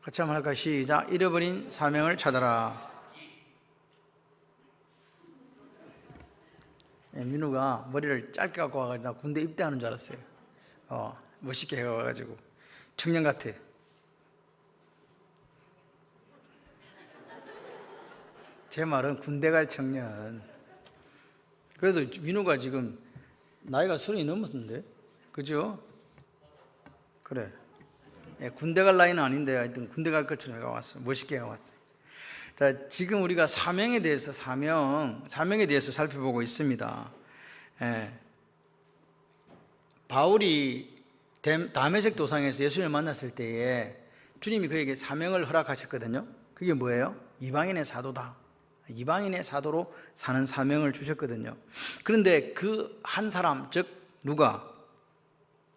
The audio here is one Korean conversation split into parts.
같이 한번 할까요? 시작. 잃어버린 사명을 찾아라. 민우가 머리를 짧게 갖고 와가지고 나 군대 입대하는 줄 알았어요. 멋있게 해와가지고 청년 같아. 제 말은 군대 갈 청년. 그래도 민우가 지금 나이가 30이 넘었는데, 그죠? 그래. 군대 갈 나이는 아닌데 하여튼 군대 갈 것처럼 해왔어. 멋있게 해왔어요. 자, 지금 우리가 사명에 대해서 사명에 대해서 살펴보고 있습니다. 바울이 다메섹 도상에서 예수님을 만났을 때에 주님이 그에게 사명을 허락하셨거든요. 그게 뭐예요? 이방인의 사도다. 이방인의 사도로 사는 사명을 주셨거든요. 그런데 그 한 사람, 즉 누가?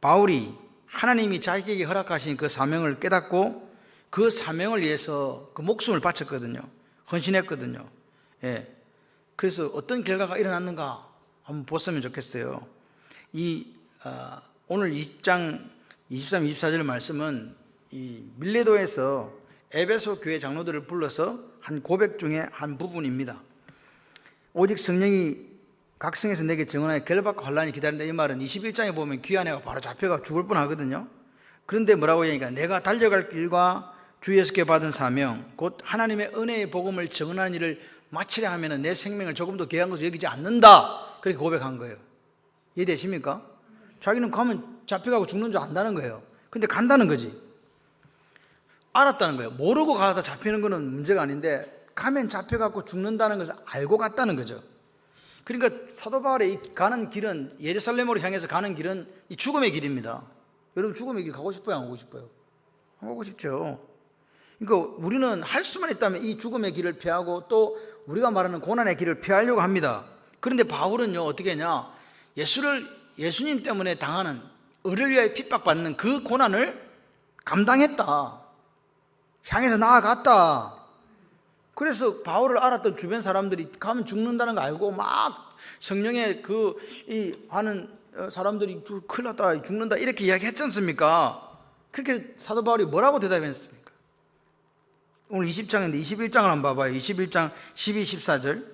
바울이 하나님이 자기에게 허락하신 그 사명을 깨닫고 그 사명을 위해서 그 목숨을 바쳤거든요. 헌신했거든요. 그래서 어떤 결과가 일어났는가 한번 보았으면 좋겠어요. 오늘 20장 23, 24절 말씀은 이 밀레도에서 에베소 교회 장로들을 불러서 한 고백 중에 한 부분입니다. 오직 성령이 각성해서 내게 증언하여 결박과 환란이 기다린다. 이 말은 21장에 보면 귀한 애가 바로 잡혀가 죽을 뻔하거든요. 그런데 뭐라고 하니까 내가 달려갈 길과 주 예수께 받은 사명 곧 하나님의 은혜의 복음을 증언하는 일을 마치려 하면 내 생명을 조금도 귀한 것으로 여기지 않는다. 그렇게 고백한 거예요. 이해되십니까? 자기는 가면 잡혀가고 죽는 줄 안다는 거예요. 근데 간다는 거지. 알았다는 거예요. 모르고 가다 잡히는 거는 문제가 아닌데 가면 잡혀가고 죽는다는 것을 알고 갔다는 거죠. 그러니까 사도 바울의 가는 길은 예루살렘으로 향해서 가는 길은 이 죽음의 길입니다. 여러분 죽음의 길 가고 싶어요? 안 가고 싶어요? 안 가고 싶죠. 그러니까 우리는 할 수만 있다면 이 죽음의 길을 피하고 또 우리가 말하는 고난의 길을 피하려고 합니다. 그런데 바울은요 어떻게 했냐? 예수님 때문에 당하는 의를 위하여 핍박받는 그 고난을 감당했다. 향해서 나아갔다. 그래서 바울을 알았던 주변 사람들이 가면 죽는다는 거 알고 막 성령의 하는 사람들이 큰일 났다, 죽는다 이렇게 이야기했지 않습니까? 그렇게 사도 바울이 뭐라고 대답했습니까? 오늘 20장인데 21장을 한번 봐봐요. 21장 12, 14절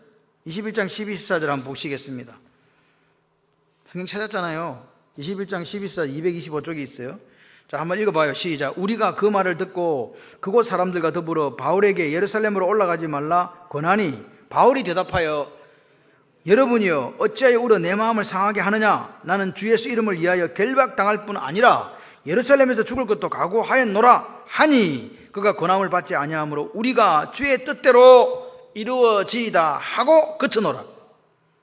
21장 12, 14절 한번 보시겠습니다. 성경 찾았잖아요. 21장 12, 14, 225쪽에 있어요. 자, 한번 읽어봐요. 시작. 우리가 그 말을 듣고 그곳 사람들과 더불어 바울에게 예루살렘으로 올라가지 말라 권하니 바울이 대답하여 여러분이여 어찌하여 울어 내 마음을 상하게 하느냐? 나는 주 예수 이름을 위하여 결박당할 뿐 아니라 예루살렘에서 죽을 것도 각오하였노라 하니 그가 권함을 받지 아니하므로 우리가 주의 뜻대로 이루어지이다 하고 그쳐노라.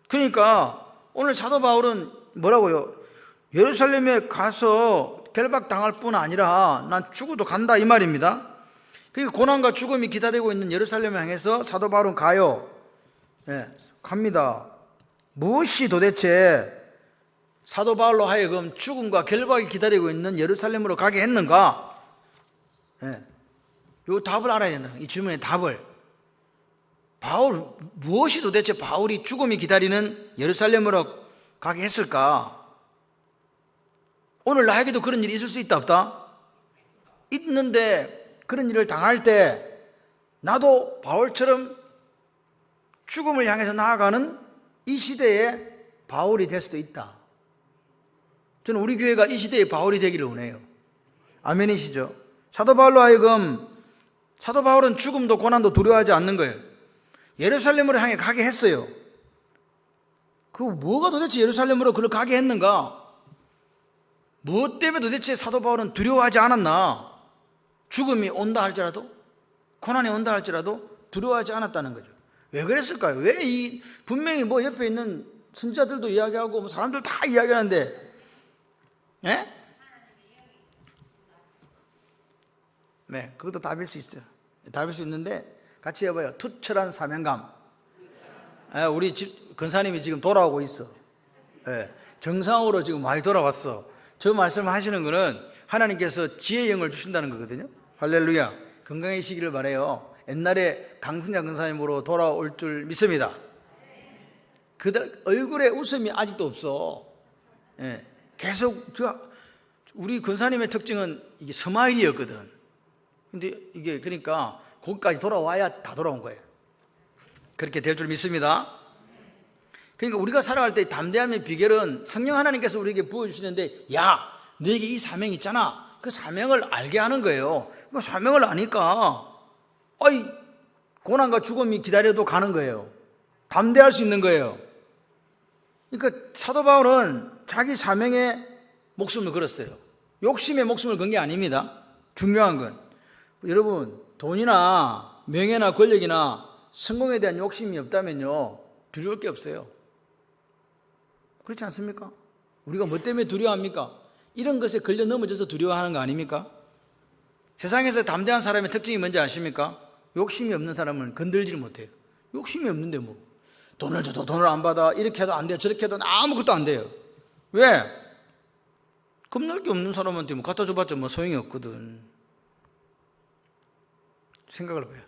그러니까 오늘 사도 바울은 뭐라고요? 예루살렘에 가서 결박당할 뿐 아니라 난 죽어도 간다 이 말입니다. 그러니까 고난과 죽음이 기다리고 있는 예루살렘을 향해서 사도 바울은 가요. 갑니다. 무엇이 도대체 사도 바울로 하여금 죽음과 결박이 기다리고 있는 예루살렘으로 가게 했는가? 이 답을 알아야 된다. 이 질문의 답을. 무엇이 도대체 바울이 죽음이 기다리는 예루살렘으로 가게 했을까? 오늘 나에게도 그런 일이 있을 수 있다 없다? 있는데 그런 일을 당할 때 나도 바울처럼 죽음을 향해서 나아가는 이 시대에 바울이 될 수도 있다. 저는 우리 교회가 이 시대의 바울이 되기를 원해요. 아멘이시죠? 사도 바울로 하여금 사도 바울은 죽음도 고난도 두려워하지 않는 거예요. 예루살렘으로 향해 가게 했어요. 그 뭐가 도대체 예루살렘으로 그를 가게 했는가? 무엇 때문에 도대체 사도 바울은 두려워하지 않았나? 죽음이 온다 할지라도 고난이 온다 할지라도 두려워하지 않았다는 거죠. 왜 그랬을까요? 왜 분명히 옆에 있는 선지자들도 이야기하고 사람들 다 이야기하는데 네, 그것도 답일 수 있어요. 답일 수 있는데 같이 해봐요. 투철한 사명감. 우리 집 근사님이 지금 돌아오고 있어. 정상으로 지금 많이 돌아왔어. 저 말씀을 하시는 거는 하나님께서 지혜의 영을 주신다는 거거든요. 할렐루야. 건강해지기를 바라요. 옛날에 강승자 근사님으로 돌아올 줄 믿습니다. 얼굴에 웃음이 아직도 없어. 계속 우리 근사님의 특징은 이게 스마일이었거든. 근데 이게 그러니까 거기까지 돌아와야 다 돌아온 거예요. 그렇게 될 줄 믿습니다. 그러니까 우리가 살아갈 때 담대함의 비결은 성령 하나님께서 우리에게 부어주시는데, 야, 너에게 이 사명이 있잖아. 그 사명을 알게 하는 거예요. 그 사명을 아니까 고난과 죽음이 기다려도 가는 거예요. 담대할 수 있는 거예요. 그러니까 사도 바울은 자기 사명에 목숨을 걸었어요. 욕심에 목숨을 건 게 아닙니다. 중요한 건 여러분, 돈이나 명예나 권력이나 성공에 대한 욕심이 없다면요, 두려울 게 없어요. 그렇지 않습니까? 우리가 뭐 때문에 두려워합니까? 이런 것에 걸려 넘어져서 두려워하는 거 아닙니까? 세상에서 담대한 사람의 특징이 뭔지 아십니까? 욕심이 없는 사람은 건들지를 못해요. 욕심이 없는데 뭐 돈을 줘도 돈을 안 받아, 이렇게 해도 안 돼요, 저렇게 해도 아무것도 안 돼요. 왜? 겁날 게 없는 사람한테 뭐 갖다 줘봤자 뭐 소용이 없거든. 생각을 해봐요.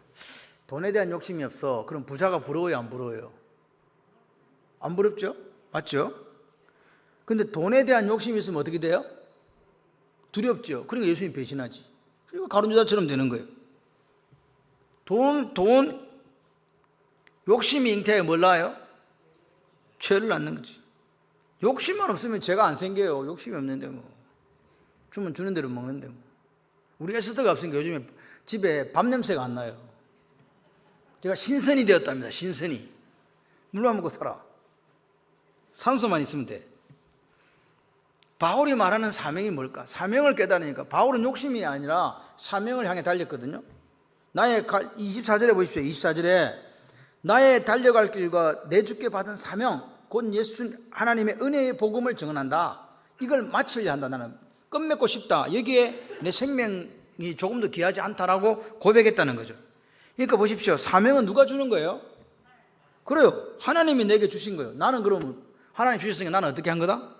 돈에 대한 욕심이 없어. 그럼 부자가 부러워요, 안 부러워요? 안 부럽죠? 맞죠? 근데 돈에 대한 욕심이 있으면 어떻게 돼요? 두렵죠. 그러니까 예수님 배신하지. 그리고 가룟유다처럼 되는 거예요. 돈 욕심이 잉태에 뭘 낳아요? 죄를 낳는 거지. 욕심만 없으면 죄가 안 생겨요. 욕심이 없는데 뭐 주면 주는 대로 먹는데 뭐. 우리 에스더가 없으니까 요즘에 집에 밥 냄새가 안 나요. 제가 신선이 되었답니다. 신선이. 물만 먹고 살아. 산소만 있으면 돼. 바울이 말하는 사명이 뭘까? 사명을 깨달으니까 바울은 욕심이 아니라 사명을 향해 달렸거든요. 24절에 보십시오. 24절에 나의 달려갈 길과 내 주께 받은 사명, 곧 예수 하나님의 은혜의 복음을 증언한다. 이걸 마치려 한다. 나는 끝맺고 싶다. 여기에 내 생명이 조금 더 귀하지 않다라고 고백했다는 거죠. 그러니까 보십시오. 사명은 누가 주는 거예요? 그래요. 하나님이 내게 주신 거예요. 나는 그러면 하나님 주셨으니까 나는 어떻게 한 거다?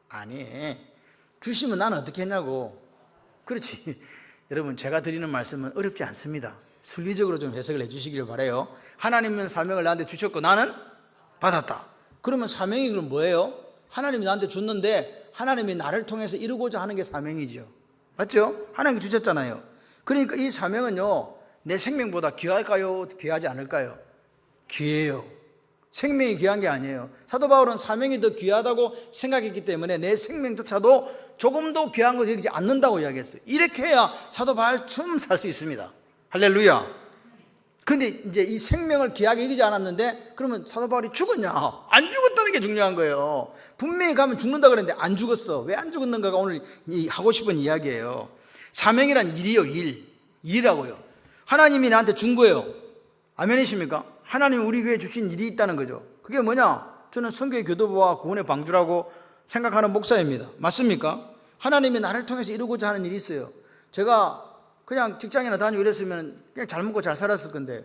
아니, 주시면 나는 어떻게 했냐고. 그렇지. 여러분, 제가 드리는 말씀은 어렵지 않습니다. 순리적으로 좀 해석을 해 주시기를 바라요. 하나님은 사명을 나한테 주셨고 나는 받았다. 그러면 사명이 그럼 뭐예요? 하나님이 나한테 줬는데 하나님이 나를 통해서 이루고자 하는 게 사명이죠. 맞죠? 하나님이 주셨잖아요. 그러니까 이 사명은요, 내 생명보다 귀할까요? 귀하지 않을까요? 귀해요. 생명이 귀한 게 아니에요. 사도 바울은 사명이 더 귀하다고 생각했기 때문에 내 생명조차도 조금도 귀한 거 여기지 않는다고 이야기했어요. 이렇게 해야 사도 바울 좀 살 수 있습니다. 할렐루야. 그런데 이제 이 생명을 귀하게 여기지 않았는데 그러면 사도 바울이 죽었냐? 안 죽었다는 게 중요한 거예요. 분명히 가면 죽는다 그랬는데 안 죽었어. 왜 안 죽었는가가 오늘 하고 싶은 이야기예요. 사명이란 일이요, 일. 일이라고요. 하나님이 나한테 준 거예요. 아멘이십니까? 하나님이 우리 교회에 주신 일이 있다는 거죠. 그게 뭐냐? 저는 선교의 교도부와 구원의 방주라고 생각하는 목사입니다. 맞습니까? 하나님이 나를 통해서 이루고자 하는 일이 있어요. 제가 그냥 직장이나 다니고 이랬으면 그냥 잘 먹고 잘 살았을 건데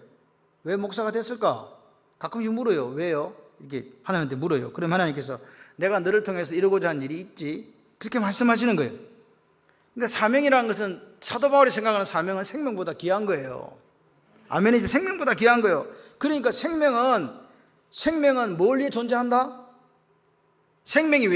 왜 목사가 됐을까? 가끔씩 물어요. 왜요? 이렇게 하나님한테 물어요. 그럼 하나님께서 내가 너를 통해서 이루고자 하는 일이 있지. 그렇게 말씀하시는 거예요. 그러니까 사명이라는 것은 사도 바울이 생각하는 사명은 생명보다 귀한 거예요. 아멘이죠. 생명보다 귀한 거예요. 그러니까 생명은 뭘 위해 존재한다? 생명이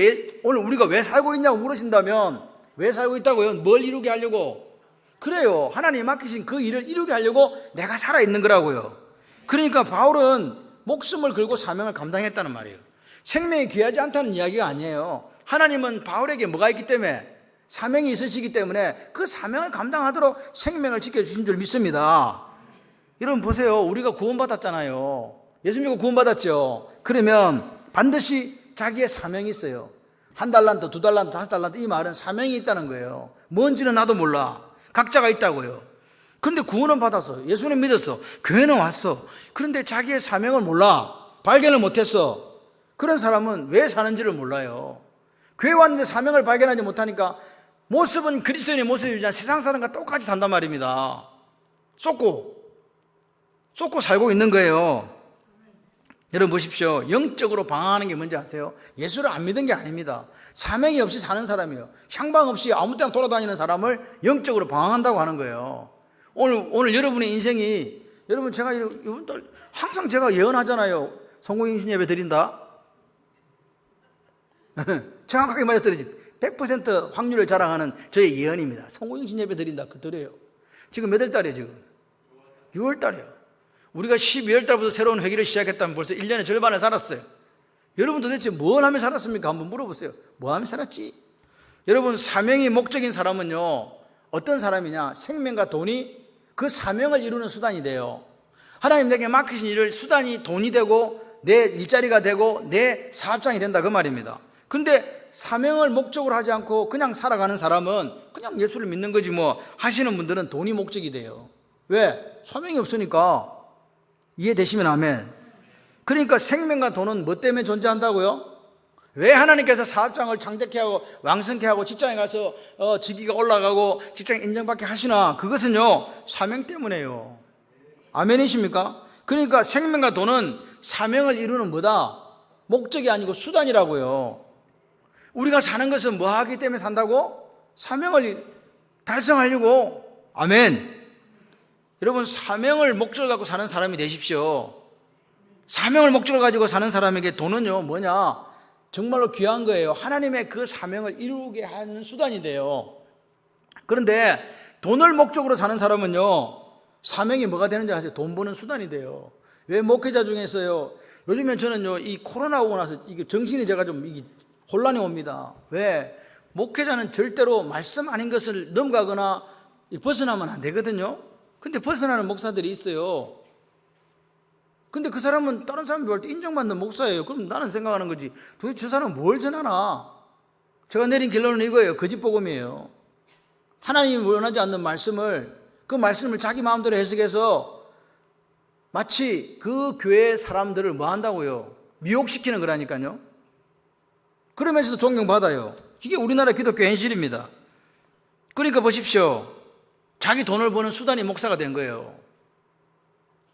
오늘 우리가 왜 살고 있냐고 물으신다면 왜 살고 있다고요? 뭘 이루게 하려고? 그래요. 하나님이 맡기신 그 일을 이루게 하려고 내가 살아있는 거라고요. 그러니까 바울은 목숨을 걸고 사명을 감당했다는 말이에요. 생명이 귀하지 않다는 이야기가 아니에요. 하나님은 바울에게 뭐가 있기 때문에? 사명이 있으시기 때문에 그 사명을 감당하도록 생명을 지켜주신 줄 믿습니다. 여러분 보세요. 우리가 구원받았잖아요. 예수 믿고 구원받았죠. 그러면 반드시 자기의 사명이 있어요. 1달란트, 2달란트, 5달란트 이 말은 사명이 있다는 거예요. 뭔지는 나도 몰라. 각자가 있다고요. 그런데 구원은 받았어. 예수는 믿었어. 교회는 왔어. 그런데 자기의 사명을 몰라. 발견을 못했어. 그런 사람은 왜 사는지를 몰라요. 교회 왔는데 사명을 발견하지 못하니까 모습은 그리스도인의 모습이지만 세상 사람과 똑같이 산단 말입니다. 쏟고 살고 있는 거예요. 여러분 보십시오. 영적으로 방황하는 게 뭔지 아세요? 예수를 안 믿은 게 아닙니다. 사명이 없이 사는 사람이에요. 향방 없이 아무 때나 돌아다니는 사람을 영적으로 방황한다고 하는 거예요. 오늘 여러분의 인생이, 여러분 제가 이번 항상 제가 예언하잖아요. 성공인신 예배 드린다. 정확하게 맞아떨어지. 100% 확률을 자랑하는 저의 예언입니다. 성공신 예배 드린다. 그들이에요. 지금 몇 월 달이에요, 지금? 6월 달이에요. 우리가 12월 달부터 새로운 회기를 시작했다면 벌써 1년의 절반을 살았어요. 여러분 도대체 뭘 하며 살았습니까? 한번 물어보세요. 뭐 하며 살았지? 여러분, 사명이 목적인 사람은요, 어떤 사람이냐? 생명과 돈이 그 사명을 이루는 수단이 돼요. 하나님 내게 맡기신 일을 수단이 돈이 되고 내 일자리가 되고 내 사업장이 된다, 그 말입니다. 근데 사명을 목적으로 하지 않고 그냥 살아가는 사람은 그냥 예수를 믿는 거지 뭐 하시는 분들은 돈이 목적이 돼요. 왜? 사명이 없으니까. 이해되시면 아멘. 그러니까 생명과 돈은 뭐 때문에 존재한다고요? 왜 하나님께서 사업장을 창대케 하고 왕성케 하고 직장에 가서 직위가 올라가고 직장 인정받게 하시나? 그것은요, 사명 때문에요. 아멘이십니까? 그러니까 생명과 돈은 사명을 이루는 뭐다? 목적이 아니고 수단이라고요. 우리가 사는 것은 뭐 하기 때문에 산다고? 사명을 달성하려고. 아멘. 여러분, 사명을 목적을 갖고 사는 사람이 되십시오. 사명을 목적을 가지고 사는 사람에게 돈은요, 뭐냐? 정말로 귀한 거예요. 하나님의 그 사명을 이루게 하는 수단이 돼요. 그런데 돈을 목적으로 사는 사람은요, 사명이 뭐가 되는지 아세요? 돈 버는 수단이 돼요. 왜 목회자 중에서요, 요즘엔 저는요, 이 코로나 오고 나서 이게 정신이 제가 좀 이게 혼란이 옵니다. 왜? 목회자는 절대로 말씀 아닌 것을 넘어가거나 벗어나면 안 되거든요. 근데 벗어나는 목사들이 있어요. 근데 그 사람은 다른 사람이 볼 때 인정받는 목사예요. 그럼 나는 생각하는 거지, 도대체 저 사람은 뭘 전하나? 제가 내린 결론은 이거예요. 거짓복음이에요. 하나님이 원하지 않는 말씀을, 그 말씀을 자기 마음대로 해석해서 마치 그 교회 사람들을 뭐 한다고요? 미혹시키는 거라니까요. 그러면서도 존경받아요. 이게 우리나라 기독교 현실입니다. 그러니까 보십시오. 자기 돈을 버는 수단이 목사가 된 거예요.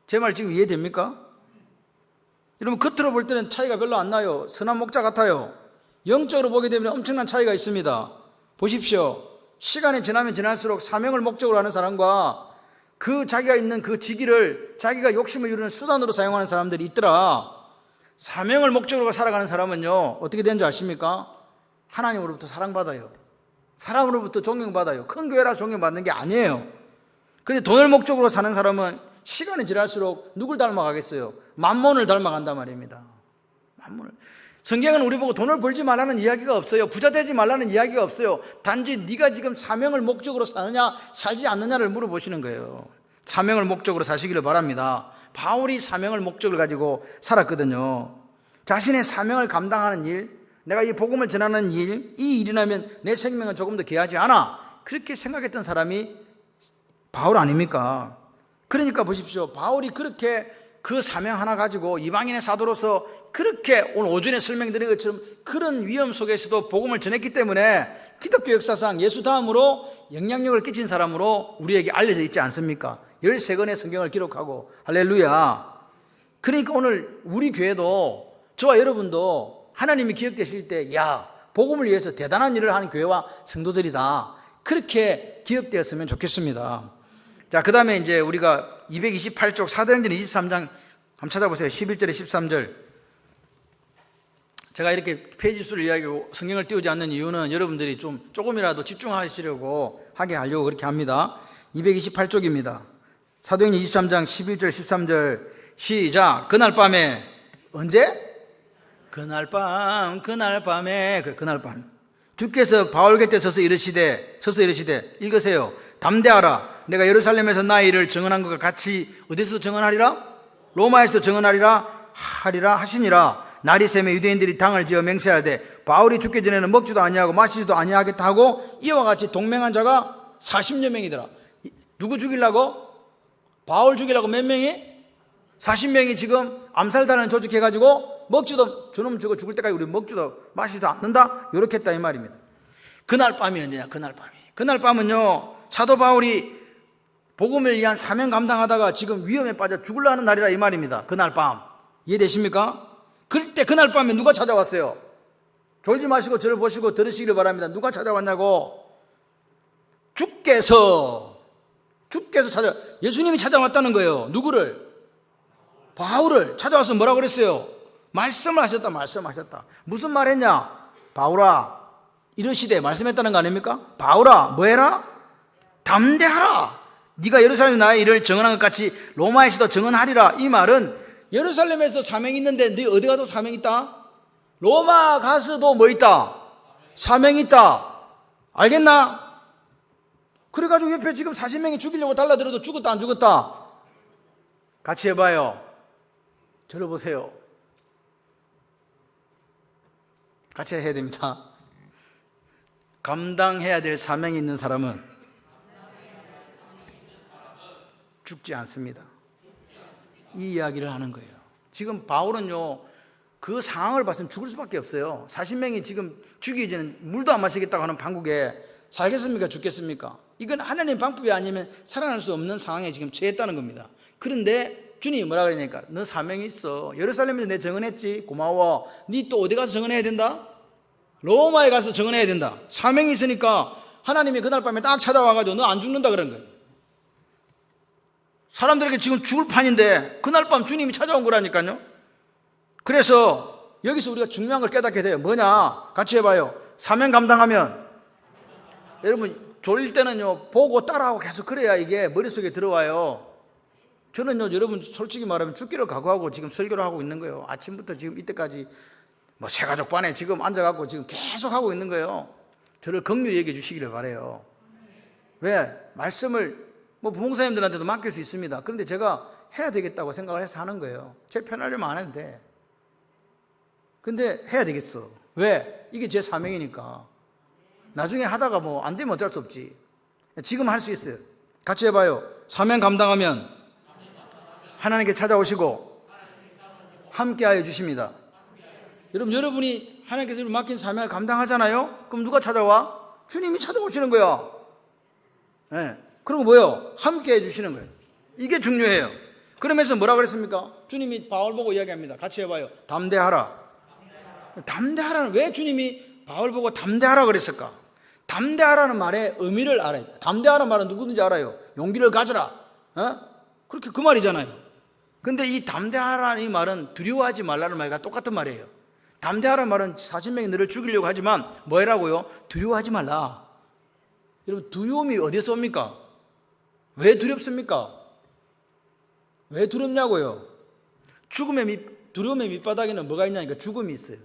제 말 지금 이해됩니까? 여러분, 겉으로 볼 때는 차이가 별로 안 나요. 선한 목자 같아요. 영적으로 보게 되면 엄청난 차이가 있습니다. 보십시오. 시간이 지나면 지날수록 사명을 목적으로 하는 사람과 그 자기가 있는 그 직위를 자기가 욕심을 이루는 수단으로 사용하는 사람들이 있더라. 사명을 목적으로 살아가는 사람은요, 어떻게 되는 줄 아십니까? 하나님으로부터 사랑받아요. 사람으로부터 존경받아요. 큰 교회라 존경받는 게 아니에요. 그런데 돈을 목적으로 사는 사람은 시간이 지날수록 누굴 닮아가겠어요? 만몬을 닮아간단 말입니다. 만몬을. 성경은 우리 보고 돈을 벌지 말라는 이야기가 없어요. 부자 되지 말라는 이야기가 없어요. 단지 네가 지금 사명을 목적으로 사느냐 살지 않느냐를 물어보시는 거예요. 사명을 목적으로 사시기를 바랍니다. 바울이 사명을 목적을 가지고 살았거든요. 자신의 사명을 감당하는 일, 내가 이 복음을 전하는 일, 이 일이라면 내 생명은 조금 더 귀하지 않아, 그렇게 생각했던 사람이 바울 아닙니까? 그러니까 보십시오. 바울이 그렇게 그 사명 하나 가지고 이방인의 사도로서 그렇게 오늘 오전에 설명드린 것처럼 그런 위험 속에서도 복음을 전했기 때문에 기독교 역사상 예수 다음으로 영향력을 끼친 사람으로 우리에게 알려져 있지 않습니까? 13권의 성경을 기록하고. 할렐루야. 그러니까 오늘 우리 교회도, 저와 여러분도 하나님이 기억되실 때, 야, 복음을 위해서 대단한 일을 하는 교회와 성도들이다, 그렇게 기억되었으면 좋겠습니다. 자, 그 다음에 이제 우리가 228쪽 사도행전 23장 한번 찾아보세요. 11절에 13절. 제가 이렇게 페이지 수를 이야기하고 성경을 띄우지 않는 이유는 여러분들이 좀 조금이라도 집중하시려고 하게 하려고 그렇게 합니다. 228쪽입니다. 사도행전 23장 11절 13절 시작. 그날 밤에, 언제? 그날 밤에, 그날 밤 주께서 바울 곁에 서서 이르시되 읽으세요. 담대하라. 내가 예루살렘에서 나의 일을 증언한 것과 같이 어디서 증언하리라? 로마에서 증언하리라 하시니라. 날이 새매 유대인들이 당을 지어 맹세하되 바울이 죽기 전에는 먹지도 아니하고 마시지도 아니하겠다 하고 이와 같이 동맹한 자가 40여 명이더라. 누구 죽이려고? 바울 죽이려고 몇 명이? 40명이 지금 암살단을 조직해가지고 먹지도, 저놈 저거 죽을 때까지 우리 먹지도 마시지도 않는다, 이렇게 했다 이 말입니다. 그날 밤이 언제냐? 그날 밤은요, 사도 바울이 복음을 위한 사명 감당하다가 지금 위험에 빠져 죽으려 하는 날이라 이 말입니다. 그날 밤. 이해되십니까? 그럴 때 그날 밤에 누가 찾아왔어요? 졸지 마시고 저를 보시고 들으시기를 바랍니다. 누가 찾아왔냐고? 주께서 예수님이 찾아왔다는 거예요. 누구를? 바울을 찾아와서 뭐라고 그랬어요? 말씀을 하셨다. 무슨 말 했냐? 바울아, 이러시되 말씀했다는 거 아닙니까? 바울아 뭐해라? 담대하라. 네가 예루살렘에 나의 일을 증언한 것 같이 로마에서도 증언하리라. 이 말은 예루살렘에서 사명이 있는데 네 어디 가도 사명이 있다? 로마 가서도 뭐 있다? 사명이 있다. 알겠나? 그래가지고 옆에 지금 40명이 죽이려고 달라들어도 죽었다 안 죽었다? 같이 해봐요. 저를 보세요. 같이 해야 됩니다. 감당해야 될 사명이 있는 사람은 죽지 않습니다. 이 이야기를 하는 거예요. 지금 바울은요, 그 상황을 봤으면 죽을 수밖에 없어요. 40명이 지금 죽이기 전에 물도 안 마시겠다고 하는 판국에 살겠습니까? 죽겠습니까? 이건 하나님의 방법이 아니면 살아날 수 없는 상황에 지금 처했다는 겁니다. 그런데 주님이 뭐라 그러니까 너 사명이 있어. 예루살렘에서 내 증언했지. 고마워. 니 또 어디 가서 증언해야 된다? 로마에 가서 증언해야 된다. 사명이 있으니까 하나님이 그날 밤에 딱 찾아와가지고 너 안 죽는다 그런 거예요. 사람들에게 지금 죽을 판인데 그날 밤 주님이 찾아온 거라니까요. 그래서 여기서 우리가 중요한 걸 깨닫게 돼요. 뭐냐? 같이 해봐요. 사명 감당하면 여러분 졸릴 때는요 보고 따라하고 계속 그래야 이게 머릿속에 들어와요. 저는요 여러분 솔직히 말하면 죽기를 각오하고 지금 설교를 하고 있는 거예요. 아침부터 지금 이때까지 뭐 새가족 반에 지금 앉아갖고 지금 계속 하고 있는 거예요. 저를 긍휼히 얘기해 주시기를 바라요. 왜? 말씀을 뭐 부목사님들한테도 맡길 수 있습니다. 그런데 제가 해야 되겠다고 생각을 해서 하는 거예요. 제 편하려면 안 해도 돼. 근데 해야 되겠어. 왜? 이게 제 사명이니까. 나중에 하다가 뭐 안 되면 어쩔 수 없지. 지금 할 수 있어요. 같이 해봐요. 사명 감당하면 하나님께 찾아오시고 함께하여 주십니다. 여러분이 하나님께서 맡긴 사명을 감당하잖아요. 그럼 누가 찾아와? 주님이 찾아오시는 거야. 네. 그리고 뭐요? 함께해 주시는 거예요. 이게 중요해요. 그러면서 뭐라 그랬습니까? 주님이 바울 보고 이야기합니다. 같이 해봐요. 담대하라. 담대하라는 왜 주님이 바울 보고 담대하라 그랬을까? 담대하라는 말의 의미를 알아야 돼. 담대하라는 말은 누구든지 알아요. 용기를 가져라. 그렇게 그 말이잖아요. 근데 이 담대하라는 이 말은 두려워하지 말라는 말과 똑같은 말이에요. 담대하라는 말은 40명이 너를 죽이려고 하지만 뭐 해라고요? 두려워하지 말라. 여러분 두려움이 어디서 옵니까? 왜 두렵습니까? 왜 두렵냐고요? 두려움의 밑바닥에는 뭐가 있냐니까 죽음이 있어요.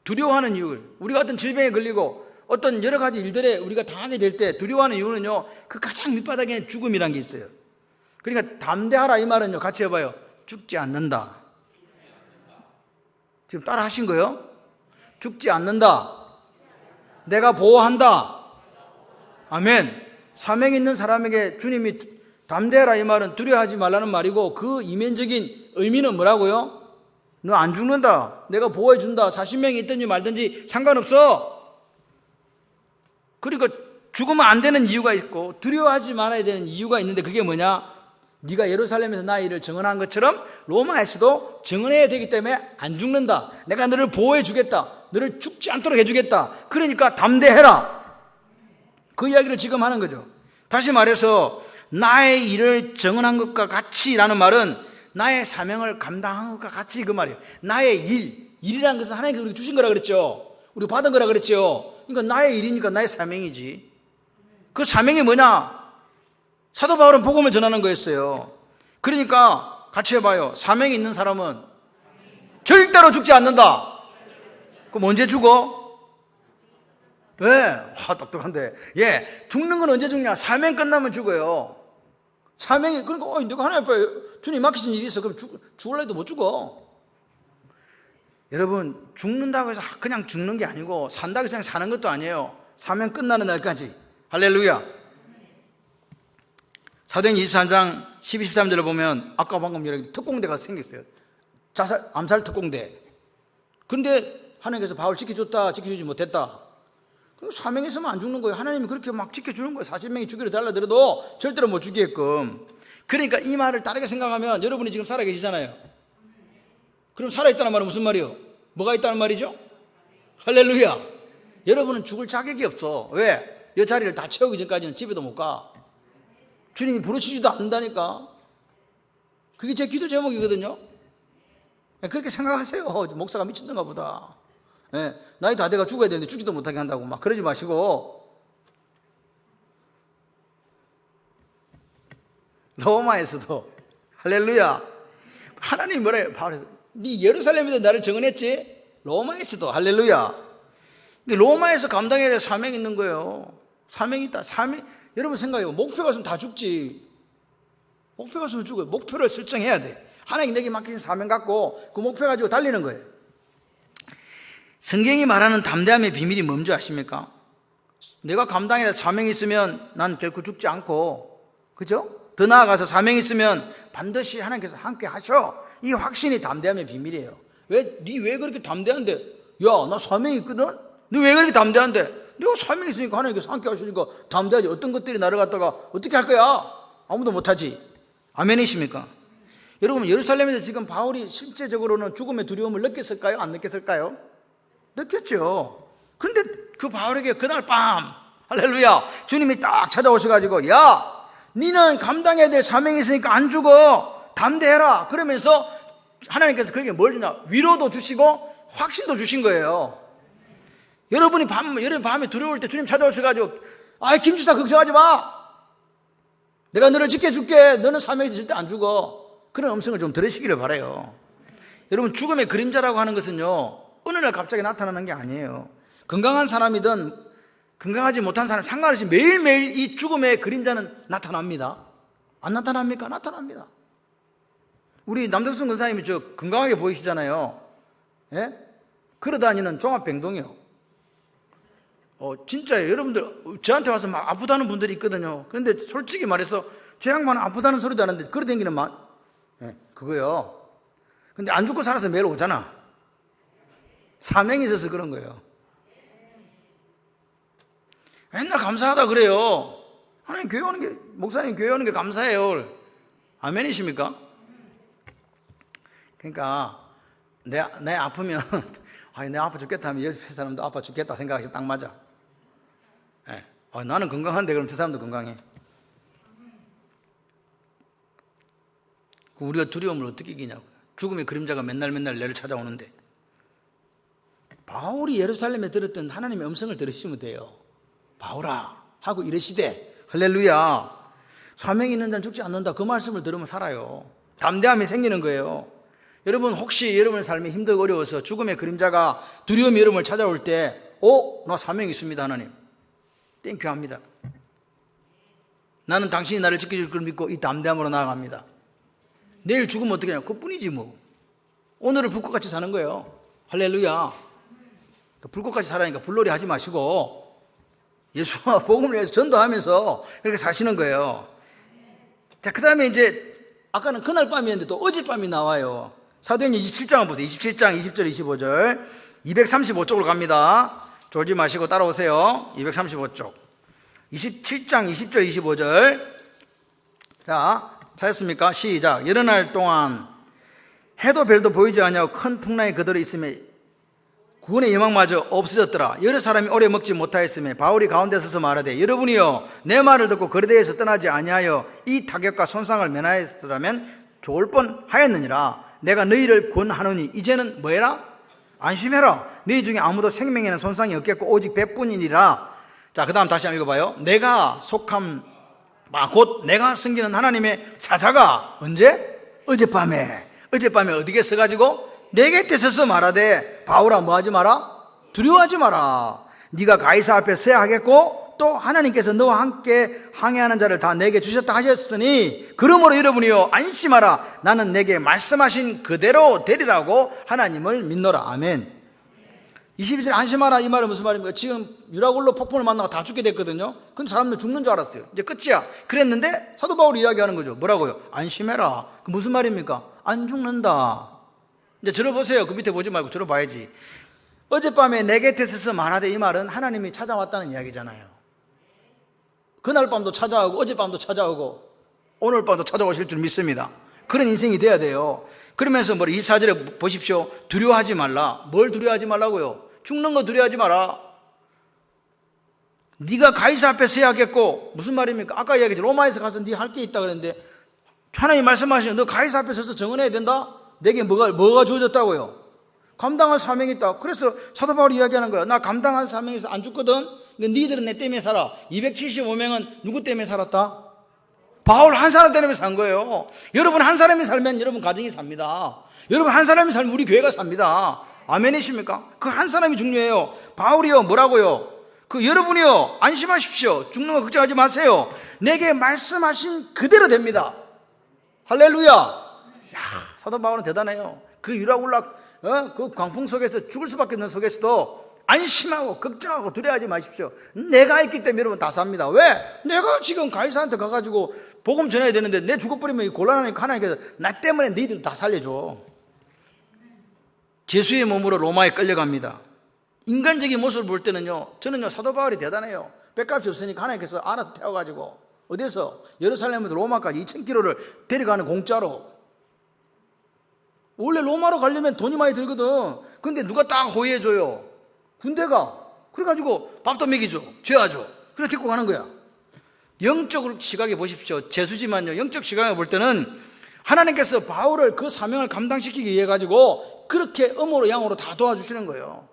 두려워하는 이유를 우리가 어떤 질병에 걸리고 어떤 여러 가지 일들에 우리가 당하게 될 때 두려워하는 이유는요 그 가장 밑바닥에 죽음이란 게 있어요. 그러니까 담대하라 이 말은요 같이 해봐요. 죽지 않는다. 지금 따라 하신 거예요? 죽지 않는다. 내가 보호한다. 아멘. 사명 있는 사람에게 주님이 담대하라 이 말은 두려워하지 말라는 말이고 그 이면적인 의미는 뭐라고요? 너 안 죽는다. 내가 보호해 준다. 40명이 있든지 말든지 상관없어. 그러니까 죽으면 안 되는 이유가 있고 두려워하지 말아야 되는 이유가 있는데 그게 뭐냐? 네가 예루살렘에서 나의 일을 증언한 것처럼 로마에서도 증언해야 되기 때문에 안 죽는다. 내가 너를 보호해 주겠다. 너를 죽지 않도록 해주겠다. 그러니까 담대해라. 그 이야기를 지금 하는 거죠. 다시 말해서 나의 일을 증언한 것과 같이라는 말은 나의 사명을 감당한 것과 같이 그 말이에요. 나의 일이라는 것은 하나님께서 우리에게 주신 거라 그랬죠. 우리 받은 거라 그랬죠. 그러니까 나의 일이니까 나의 사명이지. 그 사명이 뭐냐? 사도 바울은 복음을 전하는 거였어요. 그러니까 같이 해봐요. 사명이 있는 사람은 절대로 죽지 않는다. 그럼 언제 죽어? 왜? 와, 똑똑한데. 예, 죽는 건 언제 죽냐? 사명 끝나면 죽어요. 사명이, 그러니까, 내가 하나님 앞에 주님 맡기신 일이 있어. 그럼 죽을라 해도 못 죽어. 여러분, 죽는다고 해서 그냥 죽는 게 아니고, 산다고 해서 그냥 사는 것도 아니에요. 사명 끝나는 날까지. 할렐루야. 사도행전 23장 12, 13절을 보면, 아까 방금 이렇게 특공대가 생겼어요. 암살 특공대. 그런데 하나님께서 바울 지켜줬다, 지켜주지 못했다. 사명이 있으면 안 죽는 거예요. 하나님이 그렇게 막 지켜주는 거예요. 40명이 죽이려 달라들어도 절대로 못 죽이게끔. 그러니까 이 말을 다르게 생각하면 여러분이 지금 살아계시잖아요. 그럼 살아있다는 말은 무슨 말이에요? 뭐가 있다는 말이죠? 할렐루야. 여러분은 죽을 자격이 없어. 왜? 이 자리를 다 채우기 전까지는 집에도 못 가. 주님이 부르시지도 않는다니까. 그게 제 기도 제목이거든요. 그렇게 생각하세요. 목사가 미쳤던가 보다. 예, 나이 다 돼가 죽어야 되는데 죽지도 못하게 한다고 막 그러지 마시고, 로마에서도 할렐루야, 하나님이 뭐래요? 바로 네 예루살렘에서 나를 정언했지, 로마에서도 할렐루야. 로마에서 감당해야 될 사명이 있는 거예요. 사명이 있다. 사명, 여러분 생각해요. 목표가 있으면 다 죽지. 목표가 있으면 죽어요. 목표를 설정해야 돼. 하나님이 내게 맡긴 사명 갖고 그 목표 가지고 달리는 거예요. 성경이 말하는 담대함의 비밀이 뭔지 아십니까? 내가 감당해야 될 사명이 있으면 난 결코 죽지 않고, 그죠? 더 나아가서 사명이 있으면 반드시 하나님께서 함께 하셔. 이 확신이 담대함의 비밀이에요. 왜 그렇게 담대한데? 야, 나 사명이 있거든? 너 왜 그렇게 담대한데? 내가 사명이 있으니까 하나님께서 함께 하시니까 담대하지. 어떤 것들이 나를 갖다가 어떻게 할 거야? 아무도 못하지. 아멘이십니까? 여러분, 예루살렘에서 지금 바울이 실제적으로는 죽음의 두려움을 느꼈을까요? 안 느꼈을까요? 느꼈죠. 그런데 그 바울에게 그날 밤, 할렐루야, 주님이 딱 찾아오셔가지고, 야, 니는 감당해야 될 사명이 있으니까 안 죽어. 담대해라. 그러면서 하나님께서 그에게 뭘 주냐? 위로도 주시고 확신도 주신 거예요. 여러분 밤에 두려울 때 주님 찾아오셔가지고, 아이, 김지사 걱정하지 마. 내가 너를 지켜줄게. 너는 사명이 절대 안 죽어. 그런 음성을 좀 들으시기를 바라요. 여러분, 죽음의 그림자라고 하는 것은요, 어느 날 갑자기 나타나는 게 아니에요. 건강한 사람이든 건강하지 못한 사람 상관없이 매일매일 이 죽음의 그림자는 나타납니다. 안 나타납니까? 나타납니다. 우리 남덕순 권사님이 저 건강하게 보이시잖아요. 예? 걸어다니는 종합병동이요. 진짜예요. 여러분들 저한테 와서 막 아프다는 분들이 있거든요. 그런데 솔직히 말해서 저 양반은 아프다는 소리도 안 하는데 걸어다니는 만, 예, 그거요. 근데 안 죽고 살아서 매일 오잖아. 사명이 있어서 그런 거예요. 맨날 감사하다 그래요. 하나님 교회 오는 게, 목사님 교회 오는 게 감사해요. 아멘이십니까? 그러니까 내 아프면 아니, 내 아파 죽겠다 하면 옆에 사람도 아파 죽겠다 생각하시면 딱 맞아. 예. 나는 건강한데 그럼 저 사람도 건강해. 우리가 두려움을 어떻게 이기냐고요. 죽음의 그림자가 맨날 내를 찾아오는데. 바울이 예루살렘에 들었던 하나님의 음성을 들으시면 돼요. 바울아 하고 이러시되, 할렐루야, 사명이 있는 자는 죽지 않는다. 그 말씀을 들으면 살아요. 담대함이 생기는 거예요. 여러분, 혹시 여러분의 삶이 힘들고 어려워서 죽음의 그림자가 두려움이 여러분을 찾아올 때, 나 사명이 있습니다. 하나님 땡큐 합니다. 나는 당신이 나를 지켜줄 걸 믿고 이 담대함으로 나아갑니다. 내일 죽으면 어떻게 하냐, 그뿐이지 뭐. 오늘을 불꽃같이 사는 거예요. 할렐루야. 불꽃같이 살아니까 불놀이 하지 마시고 예수와 복음을 위해서 전도하면서 그렇게 사시는 거예요. 자, 그 다음에 이제 아까는 그날 밤이었는데 또 어젯밤이 나와요. 사도행전 27장을 보세요. 27장 20절 25절 235쪽으로 갑니다. 졸지 마시고 따라오세요. 235쪽 27장 20절 25절. 자, 찾았습니까? 시작. 여러 날 동안 해도 별도 보이지 않냐고 큰 풍랑이 그대로 있음에 구원의 영광마저 없어졌더라. 여러 사람이 오래 먹지 못하였으며 바울이 가운데 서서 말하되, 여러분이여 내 말을 듣고 거리대에서 떠나지 아니하여 이 타격과 손상을 면하였더라면 좋을 뻔하였느니라. 내가 너희를 권하노니 이제는 뭐해라? 안심해라. 너희 중에 아무도 생명에는 손상이 없겠고 오직 배뿐이니라. 자, 그 다음 다시 한번 읽어봐요. 내가 속함 곧 내가 섬기는 하나님의 사자가 언제? 어젯밤에 어디에 서가지고 내 곁에 서서 말하되, 바울아 뭐하지 마라? 두려워하지 마라. 네가 가이사 앞에 서야 하겠고 또 하나님께서 너와 함께 항해하는 자를 다 내게 주셨다 하셨으니 그러므로 여러분이요 안심하라. 나는 내게 말씀하신 그대로 되리라고 하나님을 믿노라. 아멘. 22절 안심하라, 이 말은 무슨 말입니까? 지금 유라굴로 폭풍을 만나고 다 죽게 됐거든요. 근데 사람들 죽는 줄 알았어요. 이제 끝이야. 그랬는데 사도 바울이 이야기하는 거죠. 뭐라고요? 안심해라. 그 무슨 말입니까? 안 죽는다. 이제 들어보세요. 그 밑에 보지 말고 들어봐야지. 어젯밤에 내 곁에 서서 말하되, 이 말은 하나님이 찾아왔다는 이야기잖아요. 그날 밤도 찾아오고 어젯밤도 찾아오고 오늘 밤도 찾아오실 줄 믿습니다. 그런 인생이 돼야 돼요. 그러면서 24절에 보십시오. 두려워하지 말라. 뭘 두려워하지 말라고요? 죽는 거 두려워하지 마라. 네가 가이사 앞에 서야 하겠고, 무슨 말입니까? 아까 이야기했죠. 로마에서 가서 네 할 게 있다 그랬는데 하나님 말씀하시는, 너 가이사 앞에 서서 정언해야 된다? 내게 뭐가 주어졌다고요? 감당할 사명이 있다. 그래서 사도 바울이 이야기하는 거야. 나 감당할 사명에서 안 죽거든. 니들은 내 때문에 살아. 275명은 누구 때문에 살았다? 바울 한 사람 때문에 산 거예요. 여러분 한 사람이 살면 여러분 가정이 삽니다. 여러분 한 사람이 살면 우리 교회가 삽니다. 아멘이십니까? 그 한 사람이 중요해요. 바울이요 뭐라고요? 그 여러분이요 안심하십시오. 죽는 거 걱정하지 마세요. 내게 말씀하신 그대로 됩니다. 할렐루야. 야, 사도 바울은 대단해요. 그 유락울락 그 광풍 속에서 죽을 수밖에 없는 속에서도 안심하고 걱정하고 두려워하지 마십시오. 내가 있기 때문에 여러분 다 삽니다. 왜? 내가 지금 가이사한테 가가지고 복음 전해야 되는데 내 죽어버리면 곤란하니까 하나님께서 나 때문에 너희들 다 살려줘. 제수의 몸으로 로마에 끌려갑니다. 인간적인 모습을 볼 때는요, 저는요 사도 바울이 대단해요. 뺏값이 없으니까 하나님께서 알아서 태워가지고 어디서 예루살렘에서 로마까지 2000km를 데려가는 공짜로. 원래 로마로 가려면 돈이 많이 들거든. 근데 누가 딱 호의해줘요? 군대가. 그래가지고 밥도 먹이죠. 죄하죠. 그래 데리고 가는 거야. 영적 시각에 보십시오. 재수지만요, 영적 시각에 볼 때는 하나님께서 바울을 그 사명을 감당시키기 위해 가지고 그렇게 음으로 양으로 다 도와주시는 거예요.